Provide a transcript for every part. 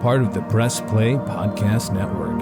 part of the Press Play Podcast Network.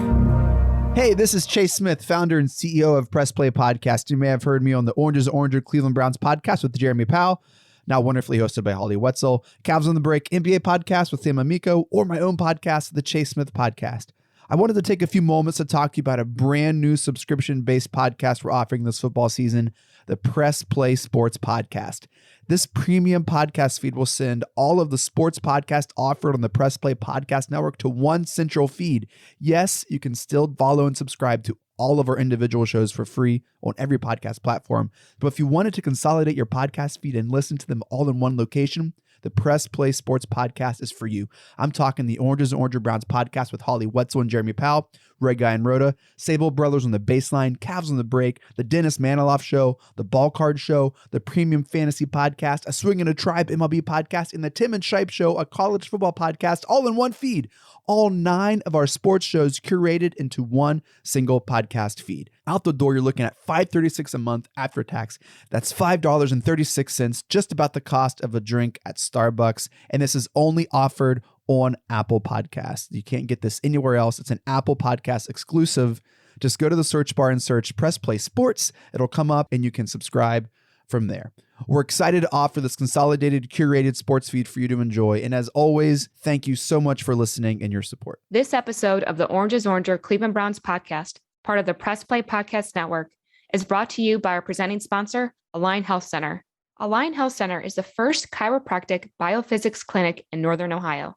Hey, this is Chase Smith, founder and CEO of Press Play Podcast. You may have heard me on the Orange is Oranger Cleveland Browns podcast with Jeremy Powell, now wonderfully hosted by Holly Wetzel, Cavs on the Break NBA podcast with Sam Amico, or my own podcast, the Chase Smith Podcast. I wanted to take a few moments to talk to you about a brand new subscription-based podcast we're offering this football season, the Press Play Sports Podcast. This premium podcast feed will send all of the sports podcasts offered on the Press Play Podcast Network to one central feed. Yes, you can still follow and subscribe to all of our individual shows for free on every podcast platform. But if you wanted to consolidate your podcast feed and listen to them all in one location, the Press Play Sports Podcast is for you. I'm talking the Oranges and Oranger Browns podcast with Holly Wetzel and Jeremy Powell, Red Guy and Rhoda, Sable Brothers on the Baseline, Cavs on the Break, the Dennis Maniloff Show, the Ball Card Show, the Premium Fantasy Podcast, a Swing in a Tribe MLB podcast, and the Tim and Shipe Show, a college football podcast, all in one feed. All 9 of our sports shows curated into one single podcast feed. Out the door, you're looking at $5.36 a month after tax. That's $5.36, just about the cost of a drink at Starbucks. And this is only offered on Apple Podcasts. You can't get this anywhere else. It's an Apple Podcast exclusive. Just go to the search bar and search Press Play Sports. It'll come up and you can subscribe from there. We're excited to offer this consolidated, curated sports feed for you to enjoy. And as always, thank you so much for listening and your support. This episode of the Orange is Oranger Cleveland Browns podcast, part of the Press Play Podcast Network, is brought to you by our presenting sponsor, Align Health Center. Align Health Center is the first chiropractic biophysics clinic in Northern Ohio.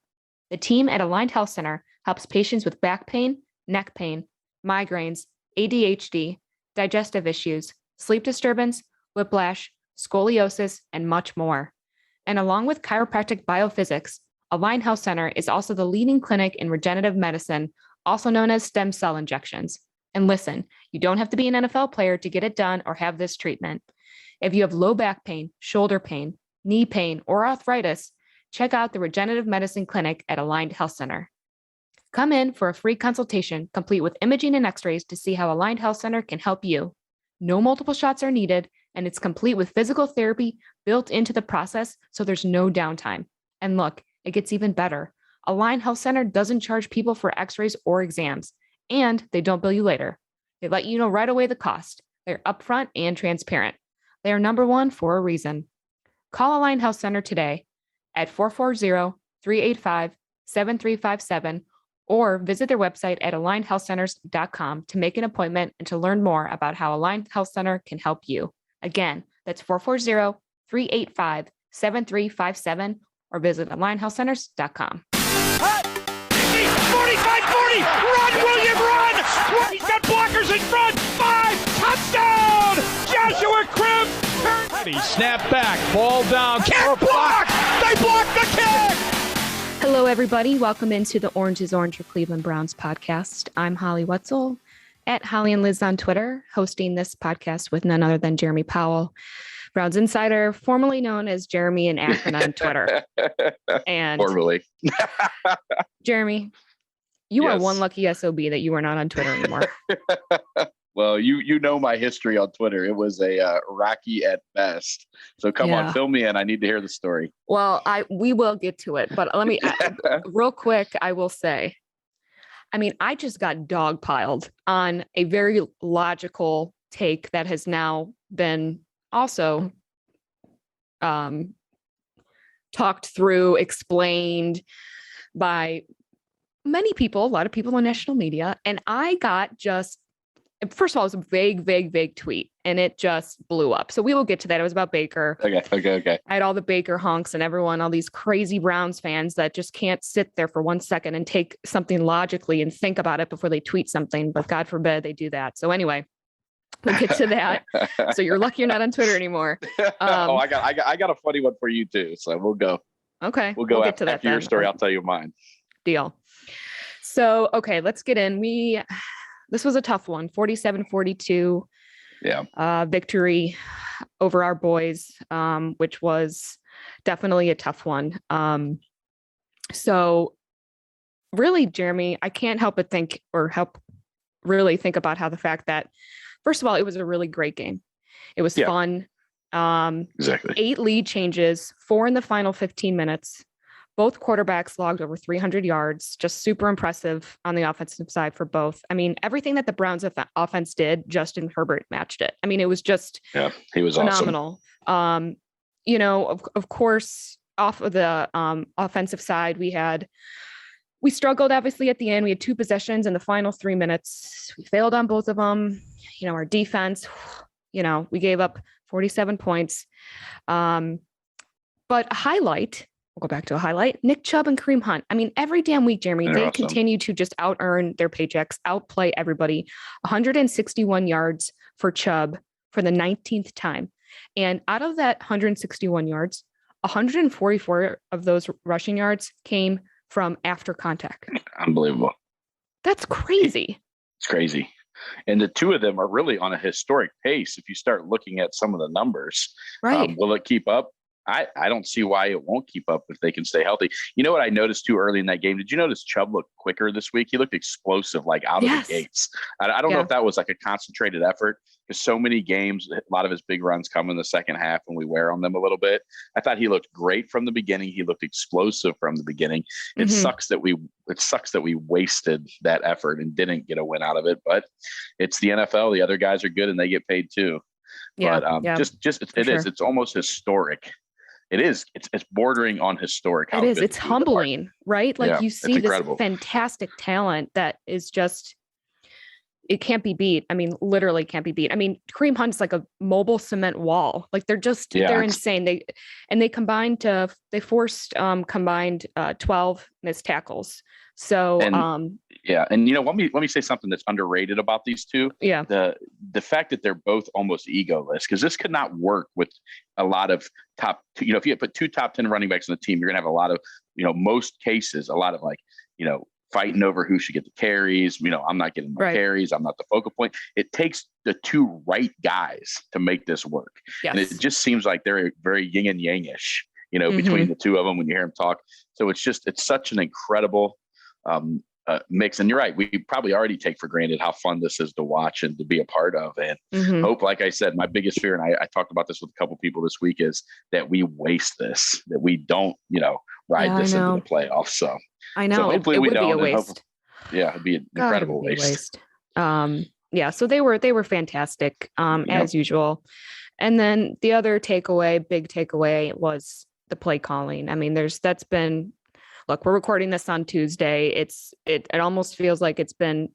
The team at Align Health Center helps patients with back pain, neck pain, migraines, ADHD, digestive issues, sleep disturbance, whiplash, scoliosis, and much more. And along with chiropractic biophysics, Align Health Center is also the leading clinic in regenerative medicine, also known as stem cell injections. And listen, you don't have to be an NFL player to get it done or have this treatment. If you have low back pain, shoulder pain, knee pain, or arthritis, check out the Regenerative Medicine Clinic at Aligned Health Center. Come in for a free consultation, complete with imaging and x-rays to see how Aligned Health Center can help you. No multiple shots are needed, and it's complete with physical therapy built into the process, so there's no downtime. And look, it gets even better. Align Health Center doesn't charge people for x-rays or exams, and they don't bill you later. They let you know right away the cost. They're upfront and transparent. They are number one for a reason. Call Align Health Center today at 440-385-7357 or visit their website at alignedhealthcenters.com to make an appointment and to learn more about how Align Health Center can help you. Again, that's 440-385-7357 or visit alignedhealthcenters.com. 45-40, run, William, run! He's got blockers in front, 5, touchdown! Joshua Cribb! Snap back, ball down, kick block! They blocked the kick! Hello, everybody. Welcome into the Orange is Oranger Cleveland Browns podcast. I'm Holly Wetzel at Holly and Liz on Twitter, hosting this podcast with none other than Jeremy Powell, Browns Insider, formerly known as Jeremy in Akron on Twitter. And formerly. Jeremy, you are one lucky SOB that you are not on Twitter anymore. Well, you know my history on Twitter. It was a rocky at best. So come on, fill me in. I need to hear the story. Well, we will get to it, but let me real quick. I will say, I mean, I just got dogpiled on a very logical take that has now been also talked through, explained by many people, a lot of people on national media. And I got first of all, it was a vague tweet, and it just blew up. So we will get to that. It was about Baker. Okay. I had all the Baker honks and everyone, all these crazy Browns fans that just can't sit there for 1 second and take something logically and think about it before they tweet something. But God forbid they do that. So anyway, we'll get to that. So you're lucky you're not on Twitter anymore. I got a funny one for you too. So we'll go. Okay. We'll go get to that after your story. I'll tell you mine. Deal. So, okay, let's get in. This was a tough one, 47-42 victory over our boys, which was definitely a tough one. So really, Jeremy, I can't help but think about how the fact that, first of all, it was a really great game. It was fun. Exactly. 8 lead changes, 4 in the final 15 minutes. Both quarterbacks logged over 300 yards, just super impressive on the offensive side for both. I mean, everything that the Browns offense did, Justin Herbert matched it. I mean, it was just he was phenomenal. Awesome. Of course, off of the offensive side, we struggled obviously at the end. We had 2 possessions in the final 3 minutes. We failed on both of them. Our defense, we gave up 47 points. But a highlight, we'll go back to a highlight, Nick Chubb and Kareem Hunt. I mean, every damn week, Jeremy, they continue to just out-earn their paychecks, outplay everybody. 161 yards for Chubb for the 19th time. And out of that 161 yards, 144 of those rushing yards came from after contact. Unbelievable. That's crazy. It's crazy. And the 2 of them are really on a historic pace. If you start looking at some of the numbers, right. Will it keep up? I don't see why it won't keep up if they can stay healthy. You know what I noticed too early in that game? Did you notice Chubb looked quicker this week? He looked explosive, like out of the gates. I don't know if that was like a concentrated effort, because so many games, a lot of his big runs come in the second half and we wear on them a little bit. I thought he looked great from the beginning. He looked explosive from the beginning. It sucks that we wasted that effort and didn't get a win out of it, but it's the NFL. The other guys are good and they get paid too. Yeah, but it's almost historic. It is. It's bordering on historic. It is. It's humbling, right? Like you see this fantastic talent that is just, it can't be beat. I mean, literally can't be beat. I mean, Kareem Hunt's like a mobile cement wall. Like they're insane. They forced combined 12 missed tackles. So, and let me say something that's underrated about these 2. Yeah. The fact that they're both almost egoless, because this could not work with a lot of top, if you put 2 top 10 running backs on the team, you're going to have a lot of, most cases, a lot of fighting over who should get the carries. I'm not getting my carries. I'm not the focal point. It takes the 2 right guys to make this work. Yes. And it just seems like they're very yin and yang-ish, between the 2 of them when you hear them talk. So it's such an incredible mix. And you're right. We probably already take for granted how fun this is to watch and to be a part of. And hope, like I said, my biggest fear, and I talked about this with a couple people this week, is that we waste this, that we don't, ride this into the playoffs. So I know. So hopefully it we would don't. Be a waste. It'd be an incredible waste. So they were fantastic, as usual. And then the other big takeaway was the play calling. I mean, look, we're recording this on Tuesday. It almost feels like it's been,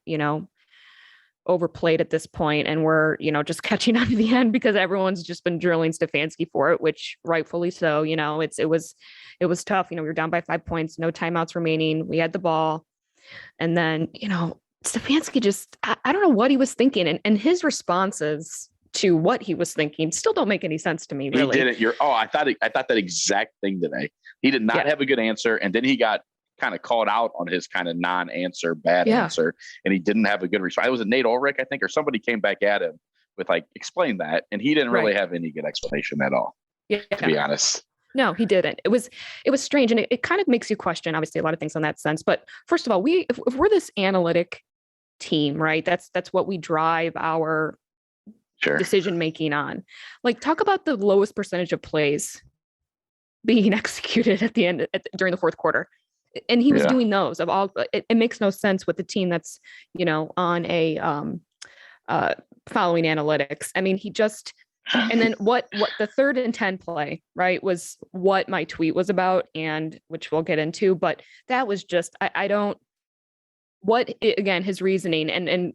overplayed at this point, and we're, just catching up to the end because everyone's just been drilling Stefanski for it, which rightfully so. It was tough. We were down by 5 points, no timeouts remaining. We had the ball, and then, Stefanski just, I don't know what he was thinking, and his responses to what he was thinking still don't make any sense to me. Really, he didn't. I thought that exact thing today. He did not have a good answer, and then he got kind of called out on his kind of non-answer, bad answer, and he didn't have a good response. It was Nate Ulrich, I think, or somebody came back at him with explain that, and he didn't really have any good explanation at all. Yeah, to be honest. No, he didn't. It was strange, and it kind of makes you question, obviously, a lot of things on that sense. But first of all, if we're this analytic team, right? That's what we drive our decision making on. Talk about the lowest percentage of plays being executed at the end during the fourth quarter, and he was doing those of all. It makes no sense with the team that's on a following analytics. I mean, he just. And then what the 3rd and 10 play, right, was what my tweet was about, and which we'll get into, but that was just, his reasoning and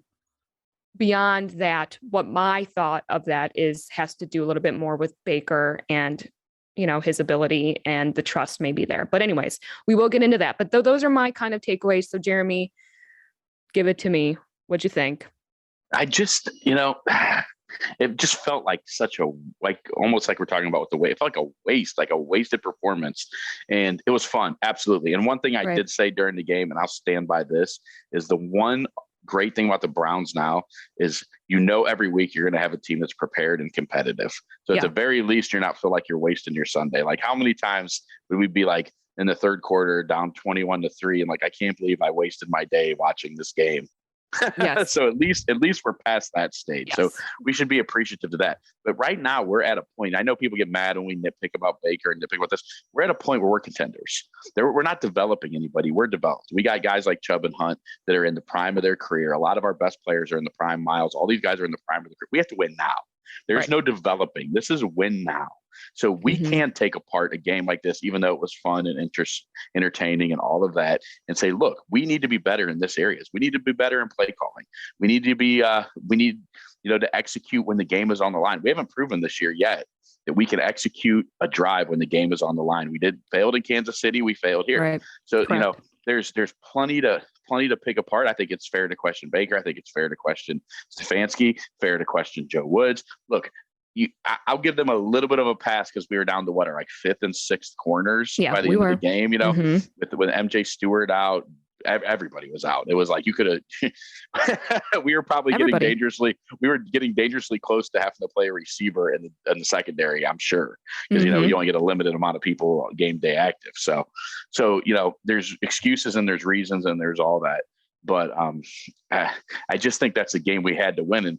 beyond that, what my thought of that has to do a little bit more with Baker and, his ability and the trust may be there. But anyways, we will get into that, but those are my kind of takeaways. So Jeremy, give it to me. What'd you think? I just, it just felt like almost like we're talking about with the way it felt like a wasted performance, and it was fun. Absolutely. And one thing I did say during the game, and I'll stand by this, is the one great thing about the Browns now is, every week you're going to have a team that's prepared and competitive. So at the very least, you're not feel like you're wasting your Sunday. Like, how many times would we be in the 3rd quarter down 21-3 and I can't believe I wasted my day watching this game. Yes. So at least we're past that stage. Yes. So we should be appreciative of that. But right now we're at a point. I know people get mad when we nitpick about Baker and nitpick about this. We're at a point where we're contenders. We're not developing anybody. We're developed. We got guys like Chubb and Hunt that are in the prime of their career. A lot of our best players are in the prime. Miles, all these guys are in the prime of their career. We have to win now. There's no developing. This is win now. So we can't take apart a game like this, even though it was fun and entertaining and all of that, and say, look, we need to be better in this areas. We need to be better in play calling. We need to be, to execute when the game is on the line. We haven't proven this year yet that we can execute a drive when the game is on the line. We failed in Kansas City. We failed here. Right. So, there's plenty to pick apart. I think it's fair to question Baker. I think it's fair to question Stefanski, fair to question Joe Woods. Look, I'll give them a little bit of a pass because we were down to like fifth and sixth corners by the end of the game, with MJ Stewart out, everybody was out. It was like you could have we were probably getting dangerously close to having to play a receiver in the secondary, I'm sure, because you only get a limited amount of people game day active. So there's excuses and there's reasons and there's all that. But I just think that's a game we had to win. And,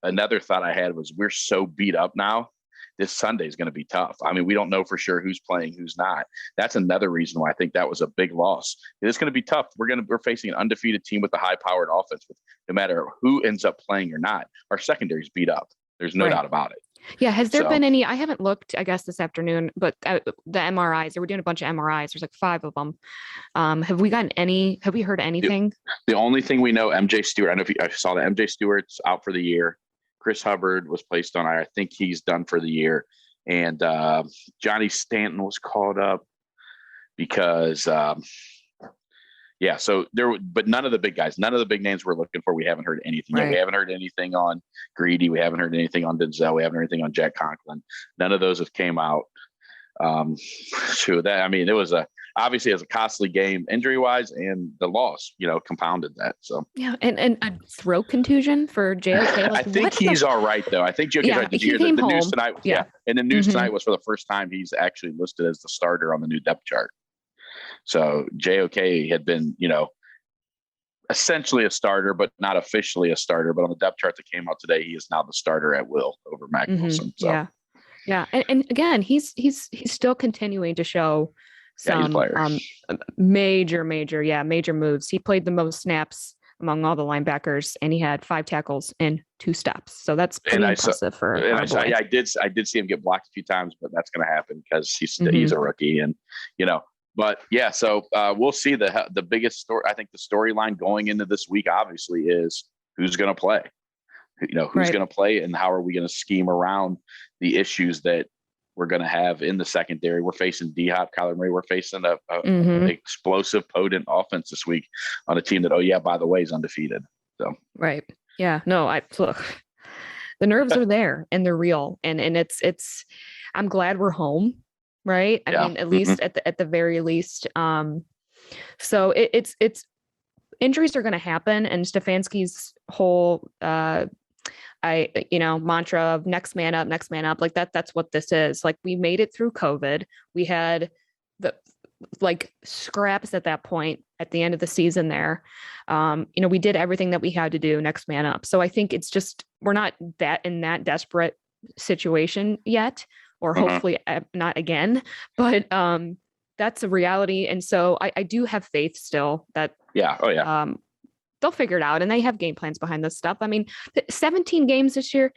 another thought I had was we're so beat up now. This Sunday is going to be tough. I mean, we don't know for sure who's playing, who's not. That's another reason why I think that was a big loss. It's going to be tough. We're facing an undefeated team with a high-powered offense. No matter who ends up playing or not, our secondary's beat up. There's no doubt about it. Yeah. Has there been any? I haven't looked, I guess, this afternoon, but the MRIs, they were doing a bunch of MRIs. There's like 5 of them. Have we heard anything? The only thing we know, MJ Stewart, I don't know if I saw that MJ Stewart's out for the year. Chris Hubbard was placed on IR. I think he's done for the year. And Johnny Stanton was called up because, so but none of the big guys, none of the big names we're looking for, we haven't heard anything yet. We haven't heard anything on Greedy. We haven't heard anything on Denzel. We haven't heard anything on Jack Conklin. None of those have came out. It was obviously as a costly game injury wise, and the loss, compounded that. So and a throat contusion for JOK. I think he's all right though. I think JOK's right. Did you hear the news tonight? Yeah. And the news tonight was for the first time he's actually listed as the starter on the new depth chart. So JOK had been, essentially a starter, but not officially a starter. But on the depth chart that came out today, he is now the starter at will over Mac Wilson. So. Yeah. And again, he's still continuing to show some major moves. He played the most snaps among all the linebackers, and he had 5 tackles and 2 stops. So that's pretty impressive for our boy. I did see him get blocked a few times, but that's going to happen because he's a rookie, and But yeah, so we'll see. The biggest story, I think, the storyline going into this week, obviously, is who's going to play. Who's going to play, and how are we going to scheme around the issues that we're going to have in the secondary. We're facing D-Hop, Kyler Murray. We're facing a explosive, potent offense this week on a team that, by the way, is undefeated. So right, yeah, no, look, the nerves are there and they're real, and it's. I'm glad we're home. Right. I mean, at least at the very least. So it's injuries are going to happen, and Stefanski's whole mantra of next man up, like that's what this is. Like, we made it through COVID. We had the scraps at that point at the end of the season there. We did everything that we had to do, next man up. So I think it's just, we're not in that desperate situation yet, or hopefully not again, but that's a reality. And so I do have faith still that they'll figure it out, and they have game plans behind this stuff. I mean, 17 games this year,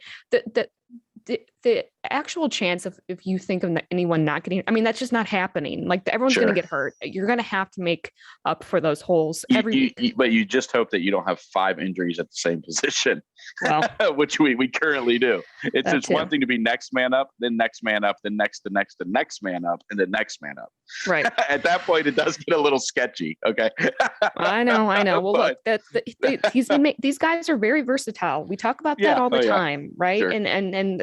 the actual chance of, if you think of anyone not getting, I mean, that's just not happening. Like, everyone's going to get hurt. You're going to have to make up for those holes but you just hope that you don't have 5 injuries at the same position, which we currently do. It's one thing to be next man up, then next man up, then next man up, and then next man up. Right. At that point, it does get a little sketchy. Okay. I know. Well, look, these guys are very versatile. We talk about that all the time, right? Sure. And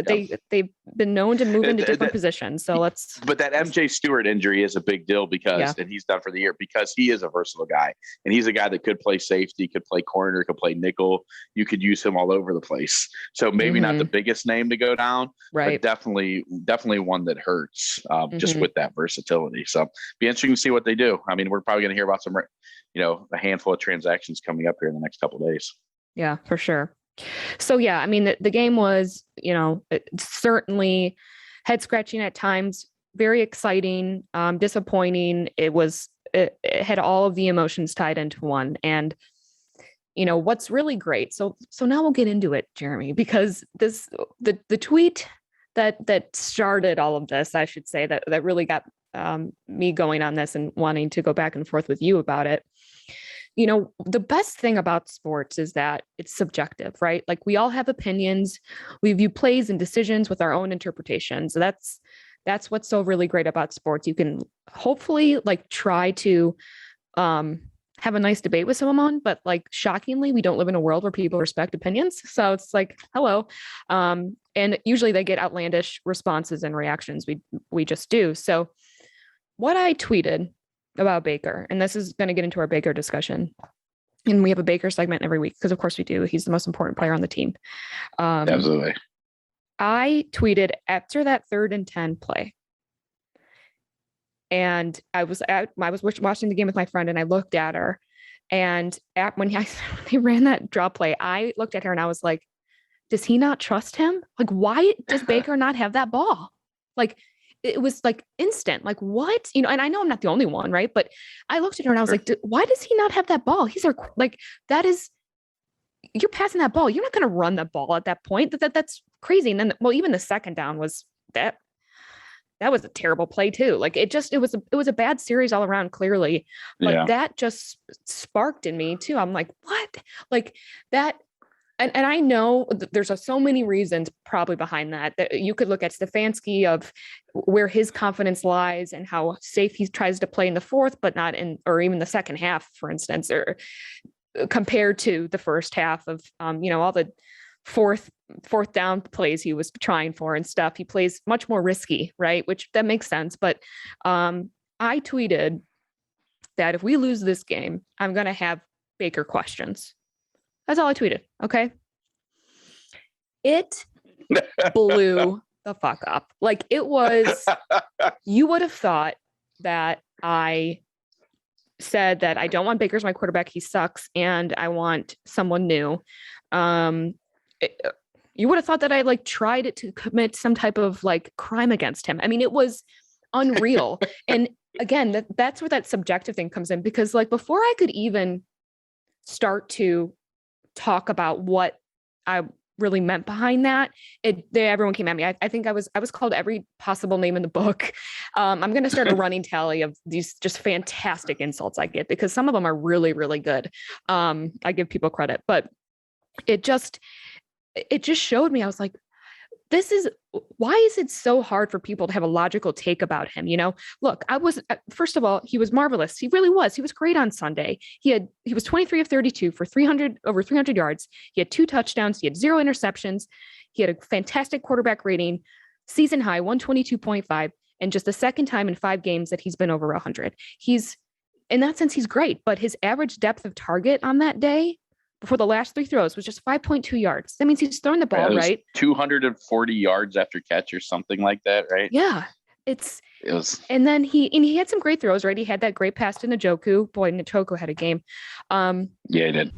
they've been known to move into different positions. So But that MJ Stewart injury is a big deal because, and he's done for the year because he is a versatile guy, and he's a guy that could play safety, could play corner, could play nickel. You could use him all over the place. So maybe not the biggest name to go down, but definitely one that hurts just with that versatility. So be interesting to see what they do. I mean, we're probably going to hear about some, a handful of transactions coming up here in the next couple of days. Yeah, for sure. So, I mean, the game was, certainly head scratching at times, very exciting, disappointing. It had all of the emotions tied into one. And, what's really great. So now we'll get into it, Jeremy, because the tweet that started all of this, I should say, that really got me going on this and wanting to go back and forth with you about it. The best thing about sports is that it's subjective, right? Like, we all have opinions. We view plays and decisions with our own interpretations. That's what's so really great about sports. You can hopefully try to have a nice debate with someone, but shockingly, we don't live in a world where people respect opinions. So it's hello. And usually they get outlandish responses and reactions. We just do. So what I tweeted about Baker, and this is going to get into our Baker discussion, and we have a Baker segment every week because of course we do. He's the most important player on the team. Absolutely. I tweeted after that 3rd and 10 play, and I was watching the game with my friend, and I looked at her, and when he ran that draw play, I looked at her and I was like, does he not trust him? Why does Baker not have that ball? It was instant, what, and I know I'm not the only one, right? But I looked at her and I was like, why does he not have that ball? That is, you're passing that ball. You're not going to run that ball at that point. That's crazy. And then, even the second down was that was a terrible play too. It was a bad series all around, clearly, but that just sparked in me too. I'm like, what? That. And I know there's so many reasons probably behind that you could look at Stefanski of where his confidence lies and how safe he tries to play in the fourth, but not or even the second half, for instance, or compared to the first half of, all the fourth down plays he was trying for and stuff. He plays much more risky, right? Which that makes sense. But I tweeted that if we lose this game, I'm going to have Baker questions. That's all I tweeted. Okay. It blew the fuck up. It was, you would have thought that I said that I don't want Baker as my quarterback. He sucks. And I want someone new. You would have thought that I tried to commit some type of crime against him. I mean, it was unreal. And again, that's where that subjective thing comes in, because before I could even start to talk about what I really meant behind that, everyone came at me. I think I was called every possible name in the book. I'm going to start a running tally of these just fantastic insults I get, because some of them are really, really good. I give people credit, but it just showed me. I was like, why is it so hard for people to have a logical take about him? Look, first of all, he was marvelous. He really was. He was great on Sunday. He was 23 of 32 for over 300 yards. He had 2 touchdowns. He had 0 interceptions. He had a fantastic quarterback rating, season high 122.5, and just the second time in 5 games that he's been over 100. In that sense, he's great, but his average depth of target on that day before the last 3 throws was just 5.2 yards. That means he's throwing the ball, right? 240 yards after catch or something like that, right? Yeah. And then he had some great throws, right? He had that great pass to Njoku. Boy, Njoku had a game. Yeah, he did.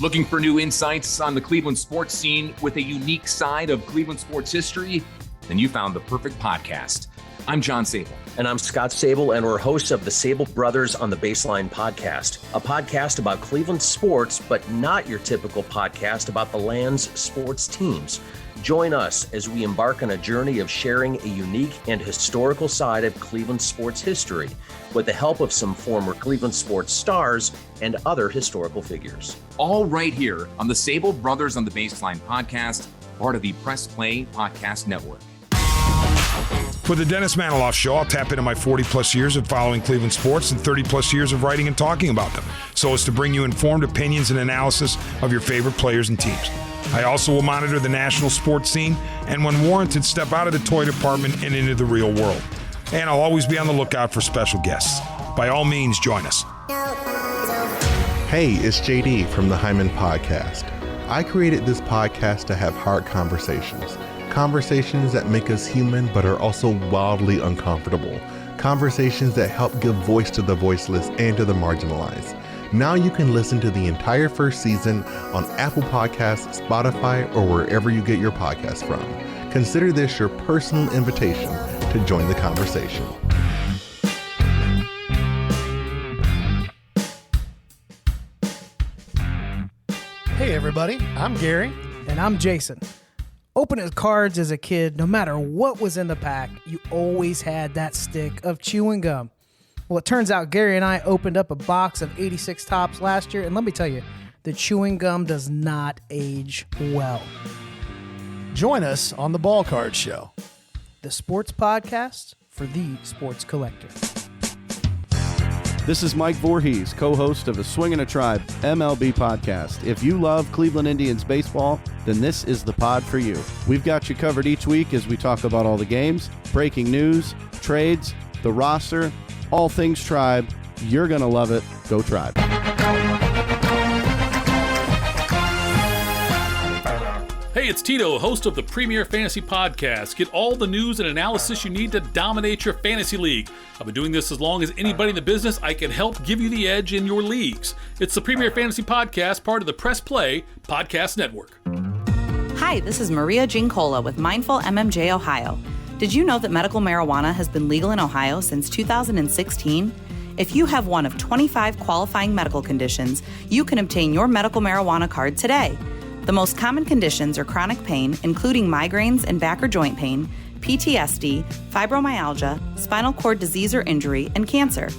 Looking for new insights on the Cleveland sports scene with a unique side of Cleveland sports history? Then you found the perfect podcast. I'm John Sable. And I'm Scott Sable, and we're hosts of the Sable Brothers on the Baseline podcast, a podcast about Cleveland sports, but not your typical podcast about the land's sports teams. Join us as we embark on a journey of sharing a unique and historical side of Cleveland sports history with the help of some former Cleveland sports stars and other historical figures. All right here on the Sable Brothers on the Baseline podcast, part of the Press Play Podcast Network. For the Dennis Maniloff Show, I'll tap into my 40-plus years of following Cleveland sports and 30-plus years of writing and talking about them, so as to bring you informed opinions and analysis of your favorite players and teams. I also will monitor the national sports scene and when warranted, step out of the toy department and into the real world. And I'll always be on the lookout for special guests. By all means, join us. Hey, it's JD from the Hyman Podcast. I created this podcast to have hard conversations. Conversations that make us human but are also wildly uncomfortable. Conversations that help give voice to the voiceless and to the marginalized. Now you can listen to the entire first season on Apple Podcasts, Spotify, or wherever you get your podcasts from. Consider this your personal invitation to join the conversation. Hey everybody, I'm Gary. And I'm Jason. Opening cards as a kid, no matter what was in the pack, you always had that stick of chewing gum. Well, it turns out Gary and I opened up a box of 86 Tops last year, and let me tell you, the chewing gum does not age well. Join us on the Ball Card Show, the sports podcast for the sports collector. This is Mike Voorhees, co-host of the Swing and a Tribe MLB podcast. If you love Cleveland Indians baseball, then this is the pod for you. We've got you covered each week as we talk about all the games, breaking news, trades, the roster, all things Tribe. You're going to love it. Go Tribe. Hey, it's Tito, host of the Premier Fantasy Podcast. Get all the news and analysis you need to dominate your fantasy league. I've been doing this as long as anybody in the business. I can help give you the edge in your leagues. It's the Premier Fantasy Podcast, part of the Press Play Podcast Network. Hi, this is Maria Gincola with Mindful MMJ Ohio. Did you know that medical marijuana has been legal in Ohio since 2016? If you have one of 25 qualifying medical conditions, you can obtain your medical marijuana card today. The most common conditions are chronic pain, including migraines and back or joint pain, PTSD, fibromyalgia, spinal cord disease or injury, and cancer.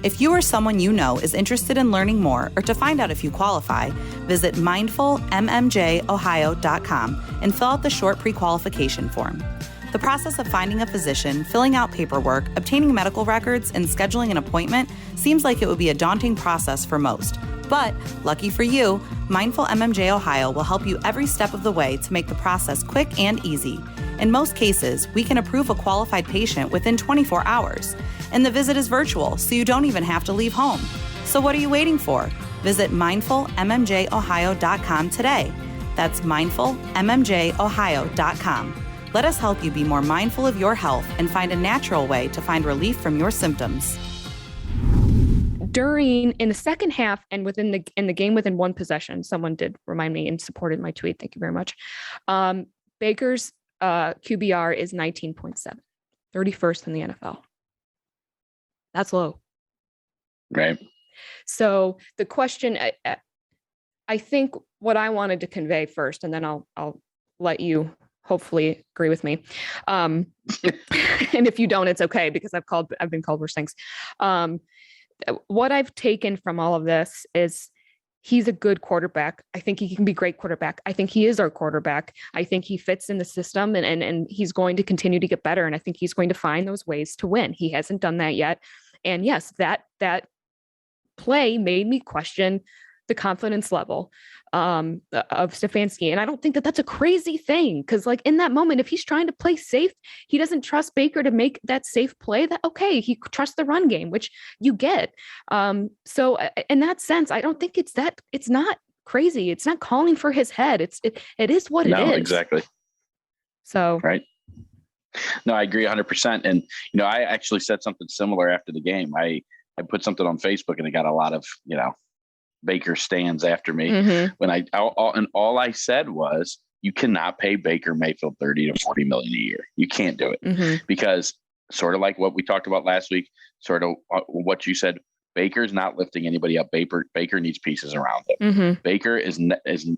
If you or someone you know is interested in learning more or to find out if you qualify, visit mindfulmmjohio.com and fill out the short pre-qualification form. The process of finding a physician, filling out paperwork, obtaining medical records, and scheduling an appointment seems like it would be a daunting process for most. But, lucky for you, Mindful MMJ Ohio will help you every step of the way to make the process quick and easy. In most cases, we can approve a qualified patient within 24 hours. And the visit is virtual, so you don't even have to leave home. So what are you waiting for? Visit mindfulmmjohio.com today. That's mindfulmmjohio.com. Let us help you be more mindful of your health and find a natural way to find relief from your symptoms. In the second half and in the game within one possession, someone did remind me and supported my tweet. Thank you very much. Baker's QBR is 19.7, 31st in the NFL. That's low. Right. So the question, I think what I wanted to convey first, and then I'll let you hopefully agree with me. And if you don't, it's okay, because I've been called worse things. What I've taken from all of this is he's a good quarterback. I think he can be a great quarterback. I think he is our quarterback. I think he fits in the system and he's going to continue to get better. And I think he's going to find those ways to win. He hasn't done that yet. And yes, that play made me question the confidence level of Stefanski. And I don't think that that's a crazy thing, because like in that moment, if he's trying to play safe, he doesn't trust Baker to make that safe play. That okay, he trusts the run game, which you get. So in that sense, I don't think it's not crazy. It's not calling for his head. It is what it is. No, exactly. So right. No, I agree 100%. And I actually said something similar after the game. I put something on Facebook and it got a lot of Baker stands after me. Mm-hmm. When all I said was, you cannot pay Baker Mayfield $30 to $40 million a year. You can't do it. Mm-hmm. Because sort of like what we talked about last week, sort of what you said, Baker's not lifting anybody up. Baker needs pieces around him. Mm-hmm. Baker is.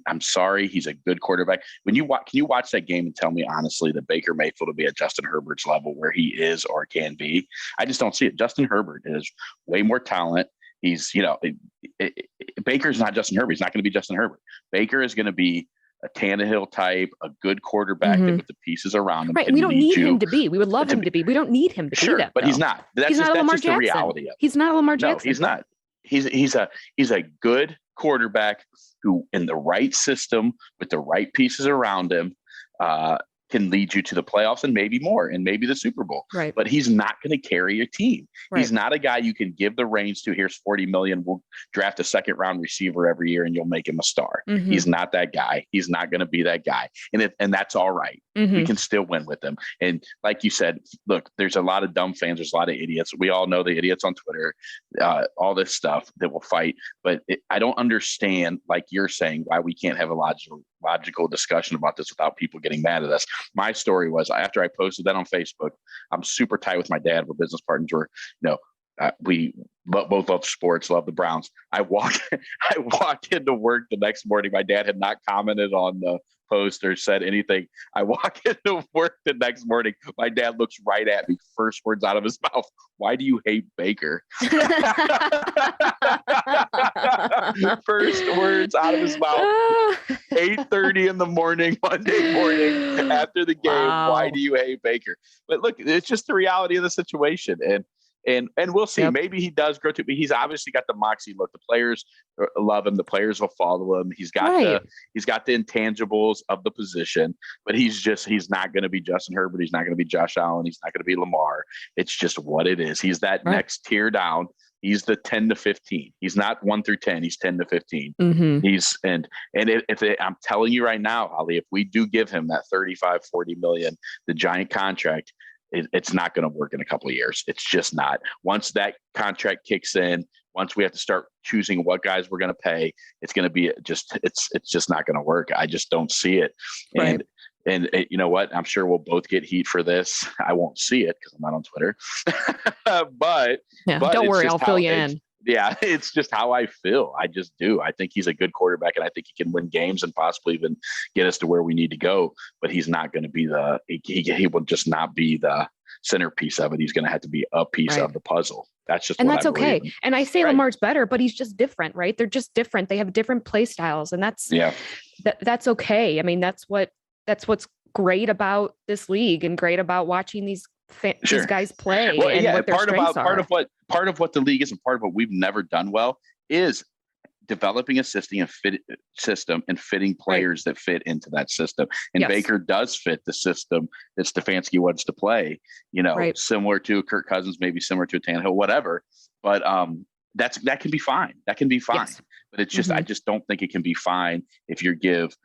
I'm sorry, he's a good quarterback. Can you watch that game and tell me honestly that Baker Mayfield will be at Justin Herbert's level where he is or can be? I just don't see it. Justin Herbert is way more talent. He's, Baker's not Justin Herbert. He's not going to be Justin Herbert. Baker is going to be a Tannehill type, a good quarterback Mm-hmm. with the pieces around him. Right. We don't need him to be. We would love him to be. We don't need him to be that. But he's not. That's He's not a Lamar just the Jackson. reality of it. He's not a Lamar Jackson. No, he's not. He's a good quarterback who, in the right system with the right pieces around him, can lead you to the playoffs and maybe more and maybe the Super Bowl. Right. But he's not going to carry a team. Right. He's not a guy you can give the reins to. Here's $40 million. We'll draft a second round receiver every year and you'll make him a star. Mm-hmm. He's not that guy. He's not going to be that guy. And that's all right. Mm-hmm. We can still win with him. And like you said, look, there's a lot of dumb fans. There's a lot of idiots. We all know the idiots on Twitter, all this stuff that will fight. But I don't understand, like you're saying, why we can't have a logical discussion about this without people getting mad at us. My story was, after I posted that on Facebook, I'm super tight with my dad. We're business partners. We both love sports, love the Browns. I walked into work the next morning. My dad had not commented on the post or said anything. I walk into work the next morning. My dad looks right at me. First words out of his mouth: "Why do you hate Baker?" First words out of his mouth. 8:30 in the morning, Monday morning after the game. Wow. Why do you hate Baker? But look, it's just the reality of the situation. And we'll see. Yep. Maybe he does grow to be. He's obviously got the moxie look. The players love him. The players will follow him. He's got the intangibles of the position. But he's not going to be Justin Herbert. He's not going to be Josh Allen. He's not going to be Lamar. It's just what it is. He's that next tier down. He's the 10 to 15. He's not 1 through 10. He's 10 to 15. Mm-hmm. I'm telling you right now, Holly, if we do give him that 35, 40 million, the giant contract, it's not going to work in a couple of years. It's just not. Once that contract kicks in, once we have to start choosing what guys we're going to pay, it's going to be it's just not going to work. I just don't see it. Right. And you know what? I'm sure we'll both get heat for this. I won't see it because I'm not on Twitter. but don't worry, I'll fill you in. Yeah, it's just how I feel. I just do. I think he's a good quarterback, and I think he can win games and possibly even get us to where we need to go. But he's not going to be he will just not be the centerpiece of it. He's going to have to be a piece of the puzzle. That's just, and that's okay. And I say Lamar's better, but he's just different, right? They're just different. They have different play styles, and that's okay. I mean, that's what's great about this league and great about watching these guys play. Well, and what their strengths are. Part of what the league is, and part of what we've never done well, is developing a system and fitting players that fit into that system. And Baker does fit the system that Stefanski wants to play, similar to Kirk Cousins, maybe similar to a Tannehill, whatever. But that can be fine. That can be fine. Yes. But it's just, I just don't think it can be fine if you give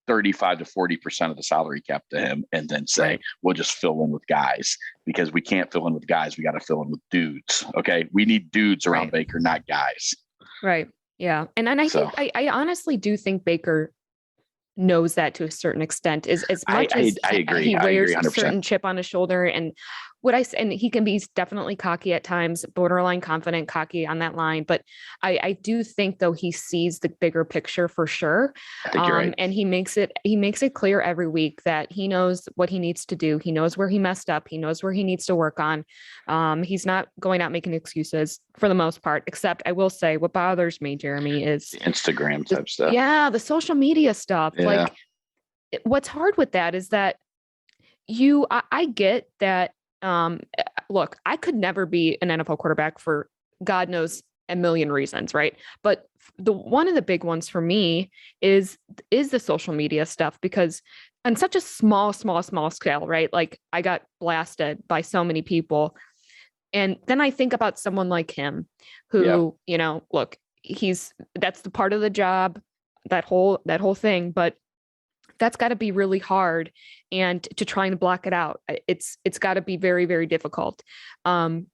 35 to 40% of the salary cap to him and then say, we'll just fill in with guys, because we can't fill in with guys. We got to fill in with dudes. Okay. We need dudes around Baker, not guys. Right. Yeah. And I think I honestly do think Baker knows that to a certain extent, as much as I agree. He wears a certain chip on his shoulder, and and he can be definitely cocky at times, borderline confident, cocky on that line. But I do think, though, he sees the bigger picture for sure. I think you're right. And he makes it clear every week that he knows what he needs to do. He knows where he messed up. He knows where he needs to work on. He's not going out making excuses for the most part, except I will say what bothers me, Jeremy, is the Instagram type stuff. Yeah. The social media stuff. Yeah. Like, what's hard with that is that I get that. Look, I could never be an NFL quarterback for God knows a million reasons, right? But one of the big ones for me is the social media stuff, because on such a small scale, right? Like, I got blasted by so many people. And then I think about someone like him who, look, that's the part of the job, that whole thing, but that's got to be really hard, and to try and block it out, it's got to be very, very difficult. And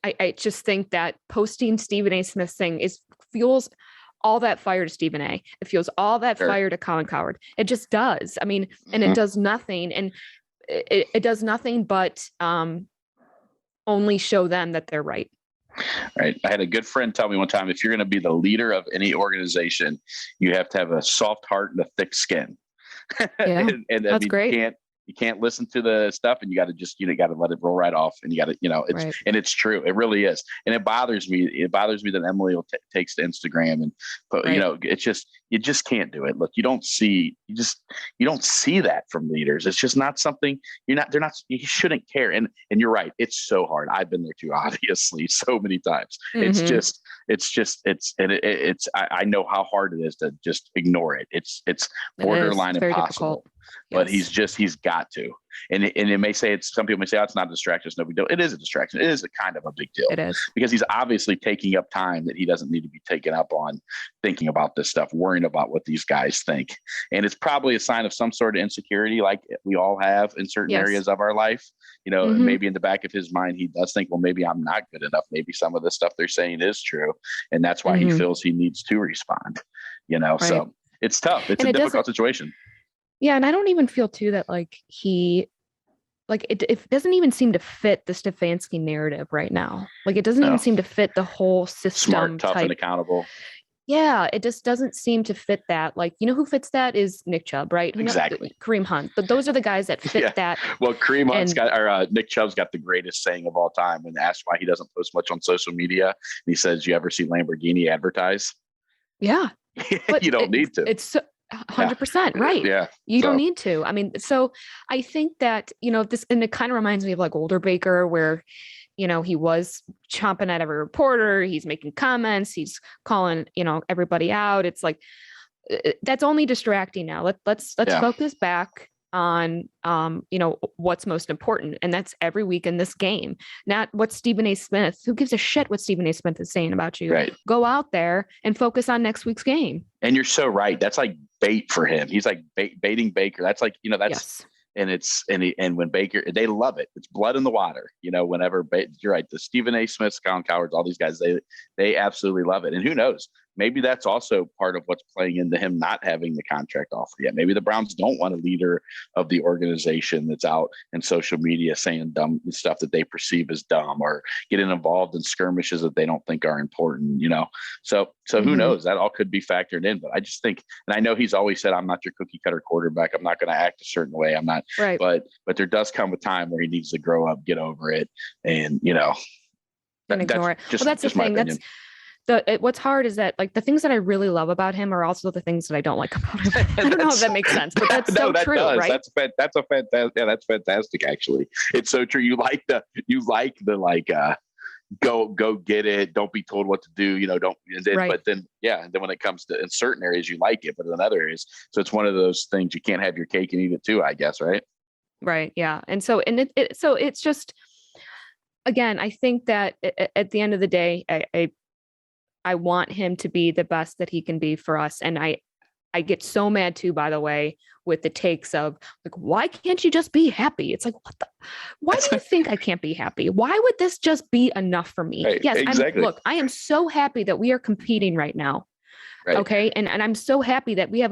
I just think that posting Stephen A. Smith's thing fuels all that fire to Stephen A. It fuels all that fire to Colin Cowherd. It just does. I mean, and it does nothing, and it does nothing but only show them that they're right. Right. I had a good friend tell me one time, if you're going to be the leader of any organization, you have to have a soft heart and a thick skin. Yeah, and that's great. You can't listen to the stuff, and you got to just, got to let it roll right off. And you got to, it's, Right. and it's true. It really is. And it bothers me. It bothers me that Emily takes to Instagram and, Right. it's just, you just can't do it. Look, you don't see that from leaders. It's just not something you shouldn't care. And you're right. It's so hard. I've been there too, obviously, so many times. I know how hard it is to just ignore it. It's borderline very impossible. difficult. But Yes. he's got to. And it may say some people may say, it's not a distraction. It's no big deal. It is a distraction. It is a kind of a big deal. It is. Because he's obviously taking up time that he doesn't need to be taken up on thinking about this stuff, worrying about what these guys think. And it's probably a sign of some sort of insecurity like we all have in certain areas of our life. Maybe in the back of his mind, he does think, well, maybe I'm not good enough. Maybe some of the stuff they're saying is true. And that's why he feels he needs to respond, Right. So it's tough. It's a difficult situation. Yeah. And I don't even feel too that it doesn't even seem to fit the Stefanski narrative right now. Like it doesn't even seem to fit the whole system. Smart, tough, and accountable. Yeah, it just doesn't seem to fit that. Like, who fits that is Nick Chubb, right? Exactly. Kareem Hunt. But those are the guys that fit that. Well, Kareem Hunt's Nick Chubb's got the greatest saying of all time. When asked why he doesn't post much on social media, he says, "You ever see Lamborghini advertise?" Yeah. You don't need to. It's 100% right. Yeah. You don't need to. I mean, so I think that, this, and it kind of reminds me of like older Baker where, he was chomping at every reporter. He's making comments. He's calling, everybody out. It's like, that's only distracting now. Let's focus back on, what's most important. And that's every week in this game, not what Stephen A. Smith, who gives a shit what Stephen A. Smith is saying about you. Right. Go out there and focus on next week's game. And you're so right. That's like bait for him. He's like baiting Baker. That's like, that's, yes. And when Baker, they love it. It's blood in the water. Whenever you're right, the Stephen A. Smiths, Colin Cowards, all these guys, they absolutely love it. And who knows? Maybe that's also part of what's playing into him not having the contract offer yet. Maybe the Browns don't want a leader of the organization that's out in social media saying dumb stuff that they perceive as dumb or getting involved in skirmishes that they don't think are important. So who knows? That all could be factored in. But I just think, and I know he's always said, "I'm not your cookie cutter quarterback. I'm not going to act a certain way. I'm not." Right. But there does come a time where he needs to grow up, get over it, and and ignore it. Just, well, that's the thing. That's what's hard is that like the things that I really love about him are also the things that I don't like about him. I don't know if that makes sense, but that's so true, does. right? That's a fantastic. Yeah, that's fantastic. Actually, it's so true. You like the go get it. Don't be told what to do. Don't. And then, right. But then, and then when it comes to in certain areas, you like it, but in other areas, so it's one of those things you can't have your cake and eat it too. I guess, right? Right. Yeah. And so, so it's just, again, I think that at the end of the day, I want him to be the best that he can be for us. And I get so mad too, by the way, with the takes of like, why can't you just be happy? It's like, why do you think I can't be happy? Why would this just be enough for me? Right, yes. exactly. I am so happy that we are competing right now. Right. Okay. And I'm so happy that we have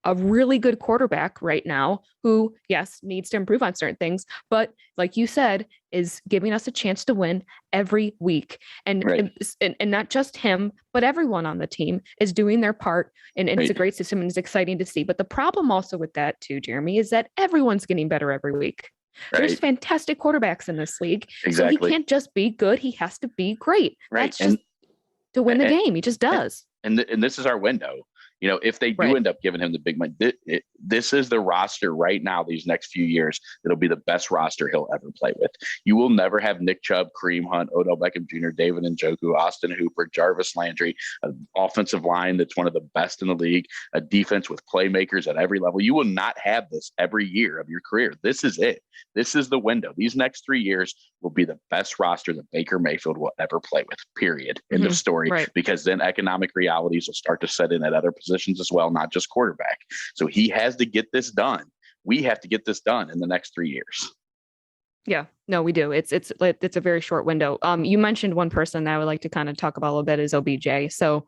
a really good quarterback right now who, yes, needs to improve on certain things, but like you said, is giving us a chance to win every week. And, right. and not just him, but everyone on the team is doing their part. And it's a great system and it's exciting to see. But the problem also with that too, Jeremy, is that everyone's getting better every week. Right. There's fantastic quarterbacks in this league. Exactly. So he can't just be good. He has to be great. Right. That's just to win the game. He just does. And this is our window. If they do end up giving him the big money, this is the roster right now, these next few years, it'll be the best roster he'll ever play with. You will never have Nick Chubb, Kareem Hunt, Odell Beckham Jr., David Njoku, Austin Hooper, Jarvis Landry, an offensive line that's one of the best in the league, a defense with playmakers at every level. You will not have this every year of your career. This is it. This is the window. These next 3 years will be the best roster that Baker Mayfield will ever play with, period. End of story. Right. Because then economic realities will start to set in at other positions as well, not just quarterback. So he has to get this done. We have to get this done in the next 3 years. Yeah, no, we do. It's a very short window. You mentioned one person that I would like to kind of talk about a little bit is OBJ. So,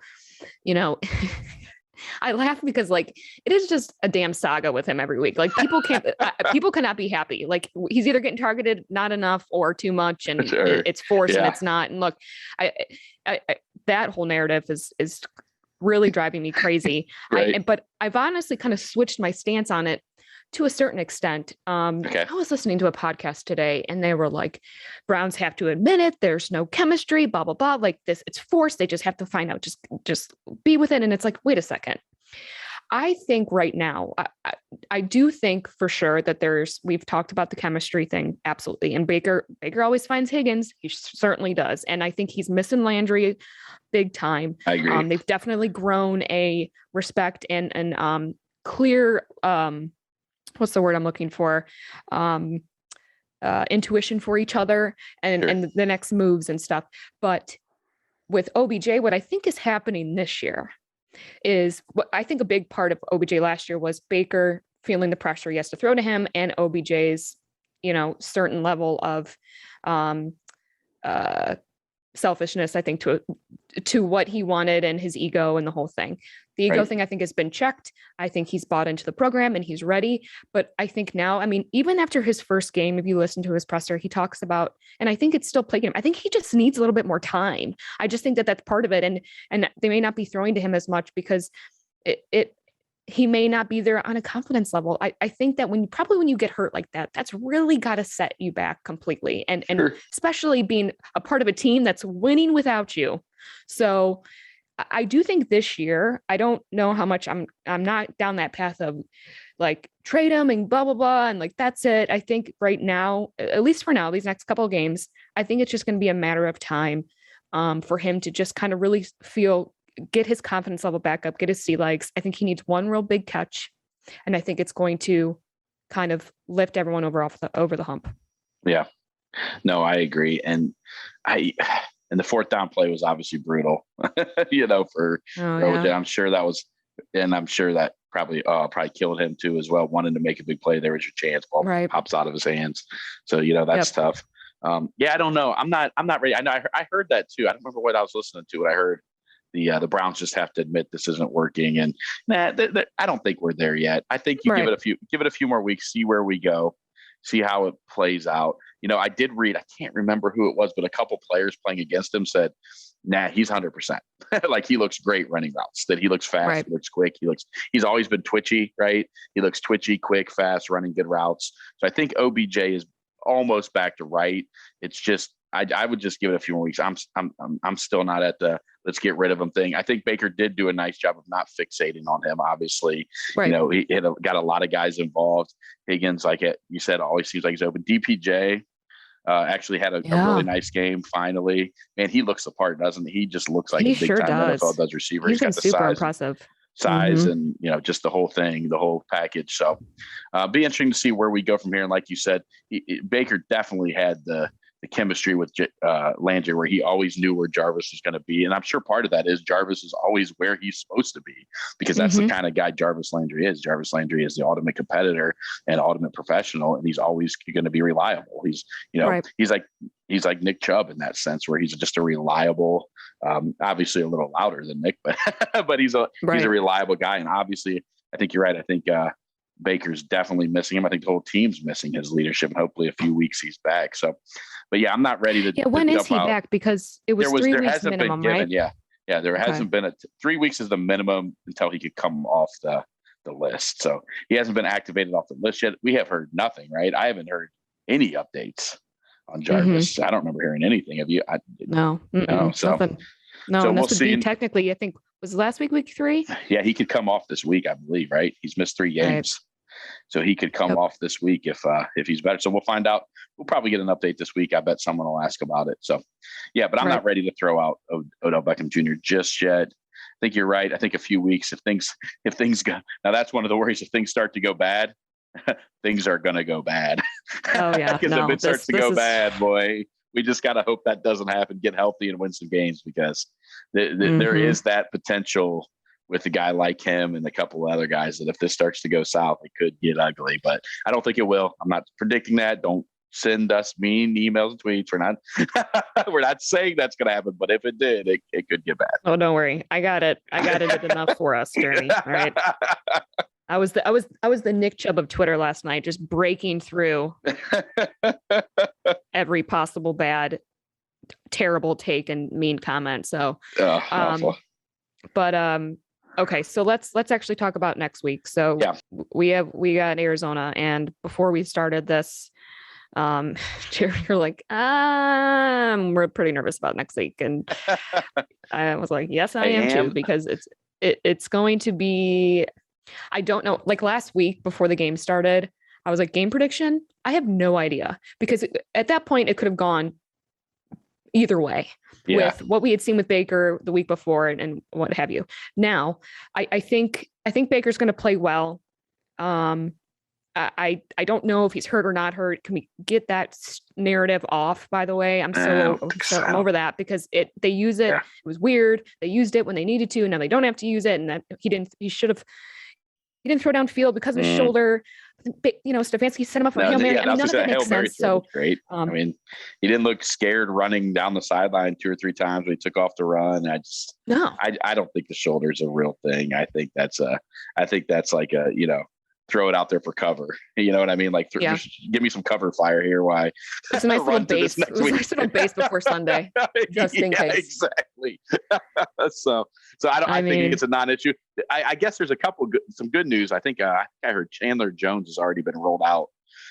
I laugh because like it is just a damn saga with him every week. Like people cannot be happy. Like he's either getting targeted not enough or too much, and it's forced and it's not. And look, I that whole narrative is really driving me crazy. Right. But I've honestly kind of switched my stance on it to a certain extent. I was listening to a podcast today and they were like, Browns have to admit it. There's no chemistry, blah, blah, blah. Like this, it's forced. They just have to find out, just be with it. And it's like, wait a second. I think right now, I do think for sure that we've talked about the chemistry thing. Absolutely. And Baker always finds Higgins. He certainly does. And I think he's missing Landry big time. I agree. They've definitely grown a respect and clear, what's the word I'm looking for? Intuition for each other and the next moves and stuff. But with OBJ, what I think is happening this year is what I think a big part of OBJ last year was Baker feeling the pressure he has to throw to him and OBJ's, certain level of selfishness, I think, to what he wanted and his ego and the whole thing. The ego thing, I think, has been checked. I think he's bought into the program and he's ready. But I think now, even after his first game, if you listen to his presser, he talks about, and I think it's still plaguing him. I think he just needs a little bit more time. I just think that that's part of it. And they may not be throwing to him as much because he may not be there on a confidence level. I think that when you get hurt like that, that's really got to set you back completely. And especially being a part of a team that's winning without you. So I do think this year, I don't know how much I'm not down that path of like trade him and blah, blah, blah. And like, that's it. I think right now, at least for now, these next couple of games, I think it's just going to be a matter of time for him to just kind of really get his confidence level back up, get his sea legs. I think he needs one real big catch. And I think it's going to kind of lift everyone over the hump. Yeah, no, I agree. And the fourth down play was obviously brutal, for OJ. I'm sure that was, and I'm sure that probably killed him too as well. Wanting to make a big play, there was your chance. Ball pops out of his hands. So, that's tough. I don't know. I'm not ready. I know I heard that too. I don't remember what I was listening to. What I heard the Browns just have to admit this isn't working. And I don't think we're there yet. I think you give it a few more weeks, see where we go, see how it plays out. I did read, I can't remember who it was, but a couple players playing against him said, nah, he's 100%. Like he looks great running routes, that he looks fast, he looks quick. He's always been twitchy, right? He looks twitchy, quick, fast, running good routes. So I think OBJ is almost back to right. It's just, I would just give it a few more weeks. I'm still not at the let's get rid of him thing. I think Baker did do a nice job of not fixating on him. Obviously, he got a lot of guys involved. Higgins, like you said, always seems like he's open. DPJ actually had a really nice game. Finally, man, he looks the part, doesn't he? He just looks like a big time NFL does receiver. He's got the super impressive size and just the whole thing, the whole package. So be interesting to see where we go from here. And like you said, Baker definitely had the chemistry with Landry, where he always knew where Jarvis was going to be. And I'm sure part of that is Jarvis is always where he's supposed to be, because that's the kind of guy Jarvis Landry is. Jarvis Landry is the ultimate competitor and ultimate professional, and he's always going to be reliable. He's, he's like Nick Chubb in that sense, where he's just a reliable, obviously a little louder than Nick, but he's a reliable guy. And obviously, I think you're right. I think Baker's definitely missing him. I think the whole team's missing his leadership, and hopefully a few weeks he's back. So, but I'm not ready to. Yeah, when is he back? Because it was 3 weeks minimum, right? Yeah, there hasn't been 3 weeks is the minimum until he could come off the list. So he hasn't been activated off the list yet. We have heard nothing, right? I haven't heard any updates on Jarvis. I don't remember hearing anything. Have you? No. So nothing. No, so and this we'll would see. be technically, I think, was last week 3? Yeah, he could come off this week, I believe, right? He's missed 3 games. So he could come off this week if he's better. So we'll find out. We'll probably get an update this week. I bet someone will ask about it. So, yeah, but I'm not ready to throw out Odell Beckham Jr. just yet. I think you're right. I think a few weeks, if things go, now that's one of the worries. If things start to go bad, things are going to go bad. Oh yeah. Because if it starts to go bad, boy, we just got to hope that doesn't happen. Get healthy and win some games, because there is that potential with a guy like him and a couple of other guys that if this starts to go south, it could get ugly. But I don't think it will. I'm not predicting that. Don't send us mean emails and tweets. We're not saying that's going to happen, but if it did, it could get bad. Oh, don't worry. I got it enough for us, Jeremy. All right. I was the Nick Chubb of Twitter last night, just breaking through every possible bad, terrible take and mean comment. So, awful. But Okay, so let's actually talk about next week. So we got Arizona, and before we started this, Jerry, you're like, we're pretty nervous about next week, and I was like, yes, I am too, because it's going to be. I don't know. Like last week before the game started, I was like, game prediction? I have no idea, because at that point it could have gone either way with what we had seen with Baker the week before and what have you. Now, I think Baker's going to play well. I don't know if he's hurt or not hurt. Can we get that narrative off? By the way, I'm over that, because they use it. Yeah. It was weird. They used it when they needed to, and now they don't have to use it. And that he didn't throw downfield because of his shoulder. Stefanski set him up for a Hail Mary. None of it makes sense. So great. He didn't look scared running down the sideline 2 or 3 times when he took off the run. I don't think the shoulder is a real thing. I think that's like a, throw it out there for cover. You know what I mean? Like, just give me some cover fire here. Why? It's a nice little base. It was a nice little base before Sunday, just in case. Exactly. So I think it's a non-issue. I guess there's some good news. I think I heard Chandler Jones has already been rolled out,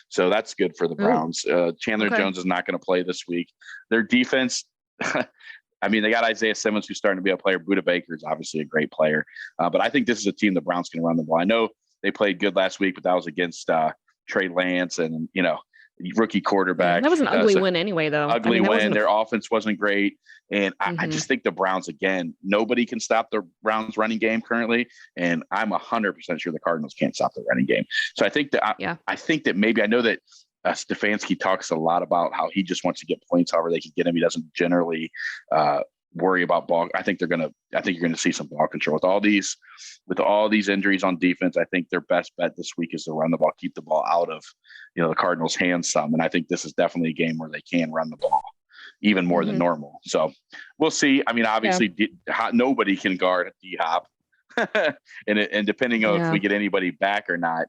so that's good for the Browns. Chandler Jones is not going to play this week. Their defense. They got Isaiah Simmons, who's starting to be a player. Budda Baker is obviously a great player, but I think this is a team the Browns can run the ball. I know they played good last week, but that was against Trey Lance and, rookie quarterback. That was an ugly win anyway, though. Ugly win. Their offense wasn't great. And I just think the Browns, again, nobody can stop the Browns running game currently. And I'm 100% sure the Cardinals can't stop the running game. So I think that I think that maybe, I know that Stefanski talks a lot about how he just wants to get points however they can get him. He doesn't generally worry about ball. I think you're going to see some ball control with all these injuries on defense. I think their best bet this week is to run the ball, keep the ball out of, the Cardinals' hands some. And I think this is definitely a game where they can run the ball even more than normal. So we'll see. Obviously nobody can guard D-Hop and depending on if we get anybody back or not,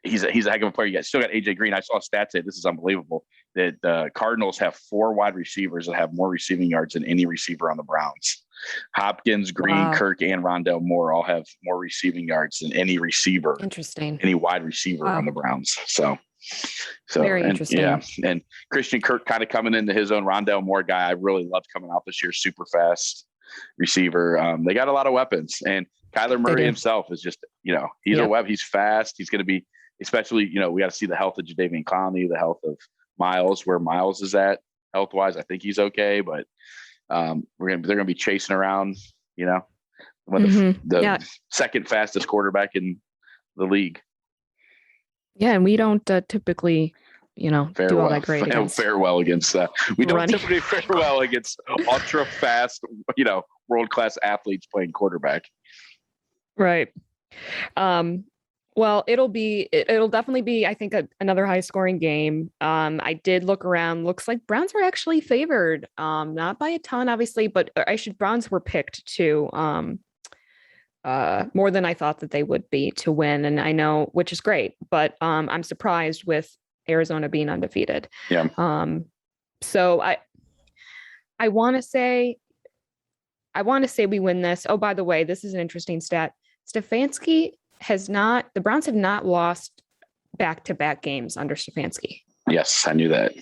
he's a heck of a player. You guys still got AJ Green. I saw stats say, this is unbelievable, that the Cardinals have 4 wide receivers that have more receiving yards than any receiver on the Browns. Hopkins, Green, Kirk, and Rondell Moore all have more receiving yards than any receiver. Interesting. Any wide receiver on the Browns. So very interesting. Yeah. And Christian Kirk kind of coming into his own. Rondell Moore guy I really loved coming out this year. Super fast receiver. They got a lot of weapons. And Kyler Murray himself is just, he's he's fast. He's going to be, especially, we got to see the health of Jadeveon Clowney, the health of Miles, where Miles is at health wise. I think he's okay, but they're going to be chasing around, the second fastest quarterback in the league. Yeah. And we don't typically, do all that great. Fare well against we don't typically fare well against ultra fast, world-class athletes playing quarterback. Right. Well, it'll definitely be, I think, another high scoring game. I did look around. Looks like Browns are actually favored, not by a ton, obviously, but Browns were picked to more than I thought that they would be to win. And I know, which is great, but I'm surprised with Arizona being undefeated. Yeah. So I want to say we win this. Oh, by the way, this is an interesting stat. Stefanski the Browns have not lost back-to-back games under Stefanski. Yes, I knew that.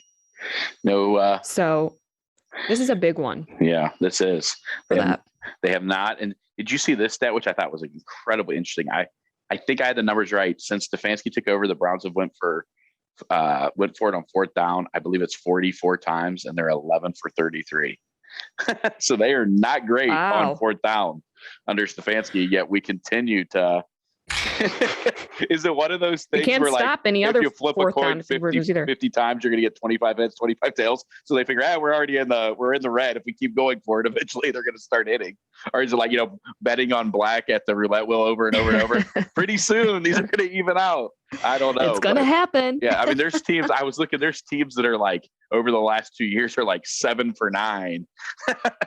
No. So this is a big one. Yeah, this is. They have not. And did you see this stat, which I thought was incredibly interesting? I think I had the numbers right. Since Stefanski took over, the Browns have went for it on 4th down. I believe it's 44 times, and they're 11 for 33. So they are not great on 4th down under Stefanski, yet we continue to is it one of those things where stop any other if you flip a coin 50 times, you're going to get 25 heads, 25 tails? So they figure, we're already in the red. If we keep going for it, eventually they're going to start hitting. Or is it like, betting on black at the roulette wheel over and over and over? Pretty soon, these are going to even out. I don't know. It's going to happen. Yeah. There's teams, there's teams that are like, over the last 2 years are like 7 for 9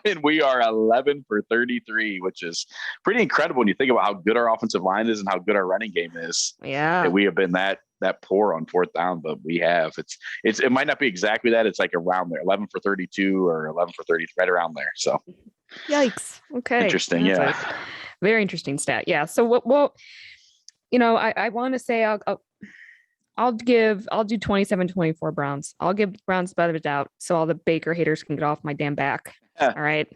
and we are 11 for 33, which is pretty incredible when you think about how good our offensive line is and how good our running game is. Yeah. And we have been that poor on 4th down, but we have, it might not be exactly that. It's like around there, 11 for 32 or 11 for 30, right around there. So Yikes. Okay. Interesting. That's Yeah. a very interesting stat. Yeah. So what I want to say I'll do 27-24 Browns. I'll give Browns benefit of the doubt so all the Baker haters can get off my damn back. All right.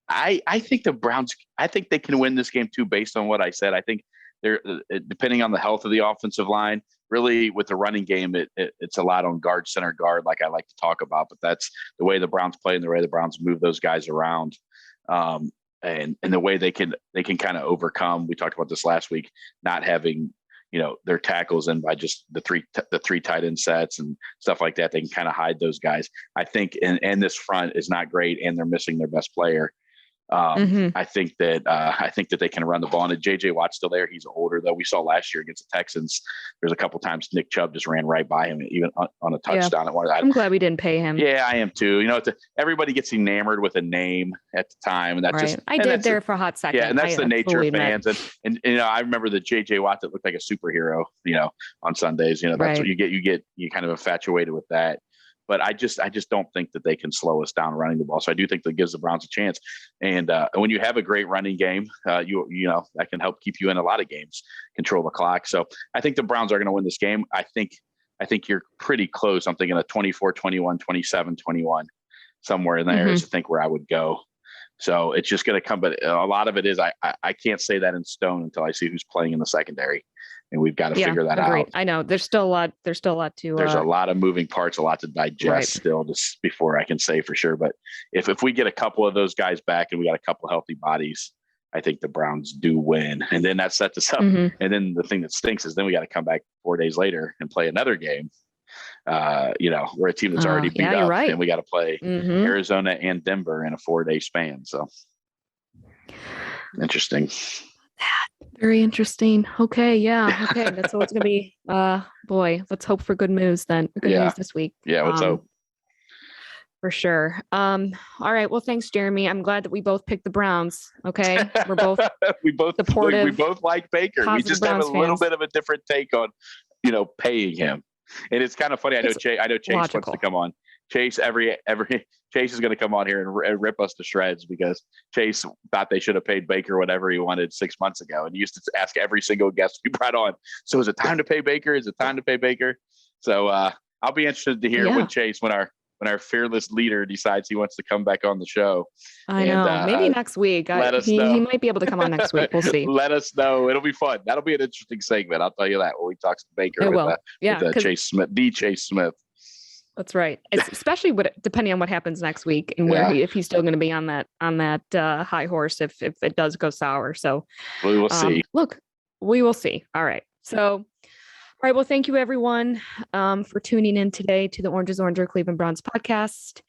I think the Browns, I think they can win this game too, based on what I said. I think they're depending on the health of the offensive line, really with the running game, it's a lot on guard, center guard, like I like to talk about, but that's the way the Browns play and the way the Browns move those guys around. And the way they can kind of overcome, we talked about this last week, not having, their tackles in by just the three tight end sets and stuff like that. They can kind of hide those guys. I think, and this front is not great and they're missing their best player. I think that they can run the ball. And JJ Watt's still there. He's older though. We saw last year against the Texans, there's a couple times Nick Chubb just ran right by him, even on a touchdown. Yeah. I'm glad we didn't pay him. Yeah, I am too. Everybody gets enamored with a name at the time, and that's I did there for a hot second. Yeah, and that's the nature of fans. And I remember the JJ Watt that looked like a superhero. On Sundays. That's what you get. You kind of infatuated with that. But I just don't think that they can slow us down running the ball. So I do think that gives the Browns a chance. And when you have a great running game, that can help keep you in a lot of games, control the clock. So I think the Browns are going to win this game. I think you're pretty close. I'm thinking a 24-21, 27-21, somewhere in there is I think where I would go. So it's just going to come. But a lot of it is I can't say that in stone until I see who's playing in the secondary. And we've got to figure that out. I know there's still a lot to. There's a lot of moving parts, a lot to digest still, just before I can say for sure. But if we get a couple of those guys back and we got a couple of healthy bodies, I think the Browns do win. And then that sets us up. And then the thing that stinks is then we got to come back 4 days later and play another game. We're a team that's already beat up, and we got to play Arizona and Denver in a 4-day span. So interesting. Very interesting. Okay. Yeah. Okay. That's what it's going to be. Boy, let's hope for good news then. Good news this week. Yeah. Let's hope. For sure. All right. Well, thanks, Jeremy. I'm glad that we both picked the Browns. Okay. We're both supportive. We both like Baker. We just Browns have a little bit of a different take on, paying him. And it's kind of funny. I know Chase wants to come on. Chase Chase is going to come on here and rip us to shreds because Chase thought they should have paid Baker whatever he wanted 6 months ago, and he used to ask every single guest we brought on. So is it time to pay Baker? Is it time to pay Baker? So I'll be interested to hear when Chase, when our fearless leader decides he wants to come back on the show. I know. Maybe next week. Let us know. He might be able to come on next week. We'll see. Let us know. It'll be fun. That'll be an interesting segment. I'll tell you that when we talk to Baker with Chase Smith, Chase Smith. That's right. It's especially depending on what happens next week and if he's still going to be on that high horse if it does go sour. So we will see. Look, we will see. All right. So, all right. Well, thank you everyone for tuning in today to the Orange is Oranger Cleveland Browns podcast.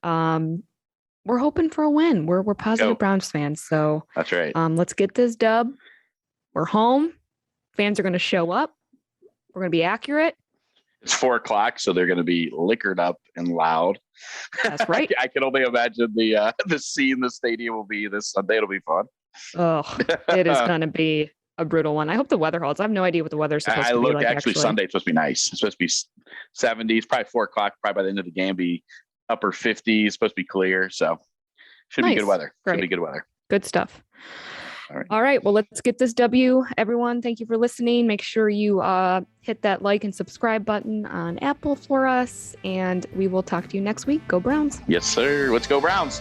We're hoping for a win. We're positive Browns fans. So that's right. Let's get this dub. We're home. Fans are going to show up. We're going to be accurate. It's 4:00, so they're going to be liquored up and loud. That's right. I can only imagine the scene the stadium will be this Sunday. It'll be fun. Oh, it is going to be a brutal one. I hope the weather holds. I have no idea what the weather's supposed to be like. Actually, Sunday it's supposed to be nice. It's supposed to be 70s, probably 4:00. Probably by the end of the game, be upper 50s. It's supposed to be clear, so should be good weather. Great. Should be good weather. Good stuff. All right. Well, let's get this W. Everyone, thank you for listening. Make sure you hit that like and subscribe button on Apple for us, and we will talk to you next week. Go Browns. Yes, sir. Let's go Browns.